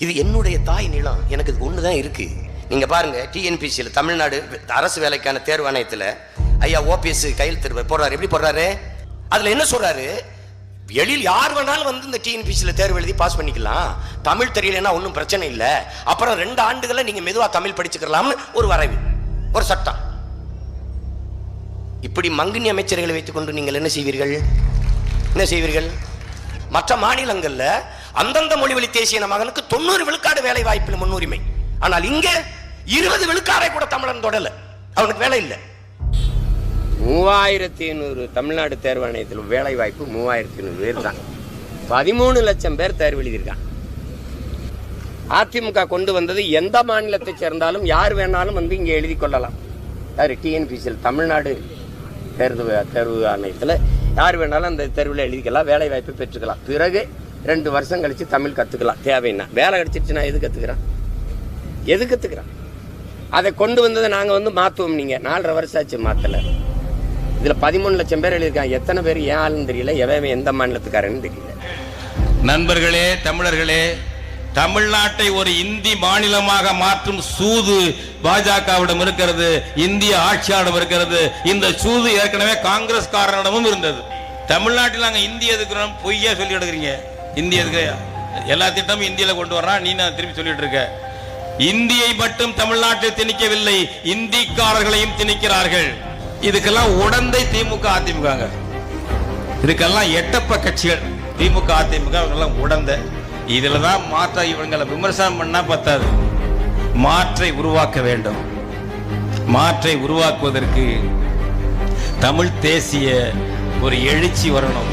இது என்னுடைய தாய் நிலம், எனக்கு இது ஒண்ணுதான் இருக்கு. நீங்க பாருங்க, டிஎன்பிசியில் தமிழ்நாடு அரசு வேலைக்கான தேர்வு ஆணையத்தில் ஐயா ஓபிஎஸ் கையெழுத்து போடுறாரு. எப்படி போடுறாரு? அதுல என்ன சொல்றாரு? எழில் யார் வேணாலும் வந்து இந்த டிஎன்பிசியில் தேர்வு எழுதி பாஸ் பண்ணிக்கலாம், தமிழ் தெரியலன்னா ஒன்றும் பிரச்சனை இல்லை, அப்புறம் 2 ஆண்டுகளை நீங்க மெதுவா தமிழ் படிச்சுக்கலாம்னு ஒரு வரைவு, ஒரு சட்டம். இப்படி மங்கினி அமைச்சர்களை வைத்துக் கொண்டு நீங்கள் என்ன செய்வீர்கள்? என்ன செய்வீர்கள்? மற்ற மாநிலங்கள்ல அந்தந்த மொழி வழி தேசிய மகனுக்கு 90 விழுக்காடு வேலை வாய்ப்பில் முன்னுரிமை. ஆனால் இங்க 20 விழுக்காடை கூட தமிழன் தொடல, அவனுக்கு வேலை இல்லை. 3500 தமிழ்நாடு தேர்வு ஆணையத்தில் வேலை வாய்ப்பு 3500 பேர் தான். 13 லட்சம் பேர் தேர்வு எழுதியிருக்காங்க. அதிமுக கொண்டு வந்தது எந்த மாநிலத்தை சேர்ந்தாலும் யார் வேணாலும் வந்து இங்கே எழுதி கொள்ளலாம். டிஎன்பிசியில் தமிழ்நாடு தேர்வு ஆணையத்தில் யார் வேணாலும் அந்த தேர்வில் எழுதிக்கலாம், வேலை வாய்ப்பு பெற்றுக்கலாம். பிறகு 2 வருஷம் கழிச்சு தமிழ் கற்றுக்கலாம் தேவைன்னா. வேலை கிடைச்சிருச்சுன்னா எது கற்றுக்கிறான்? எது கற்றுக்கிறான்? அதை கொண்டு வந்ததை நாங்கள் வந்து மாற்றுவோம். நீங்கள் 4.5 வருஷம் ஆச்சு மாற்றலை. இதில் 13 லட்சம் பேர் எழுதியிருக்காங்க. எத்தனை பேர் ஏன் ஆளுன்னு தெரியல, எவன் எந்த மாநிலத்துக்காரன்னு தெரியல. நண்பர்களே, தமிழர்களே, தமிழ்நாட்டை ஒரு இந்தி மாநிலமாக மாற்றும் சூது பாஜகவிடம் இருக்கிறது, இந்திய ஆட்சியாளரிடம் இருக்கிறது. இந்த சூது ஏற்கனவே காங்கிரஸ் காரனிடமும் இருந்தது. தமிழ்நாட்டில் நாங்கள் இந்திய எதுக்குறோம் பொய்யா சொல்லி எடுக்கிறீங்க. இந்திய எதுக்கு எல்லா திட்டமும் இந்தியில கொண்டு வர்றான், நீ நான் திருப்பி சொல்லிட்டு இருக்க. இந்தியை மட்டும் தமிழ்நாட்டில் திணிக்கவில்லை, இந்திக்காரர்களையும் திணிக்கிறார்கள். இதுக்கெல்லாம் உடந்தை திமுக அதிமுக, இதுக்கெல்லாம் எட்டப்ப கட்சிகள் திமுக அதிமுக உடந்தை. இதுலதான் மாற்ற இவங்களை விமர்சனம் பண்ணா பத்தாது, மாற்றை உருவாக்க வேண்டும். மாற்றை உருவாக்குவதற்கு தமிழ் தேசிய ஒரு எழுச்சி வரணும்.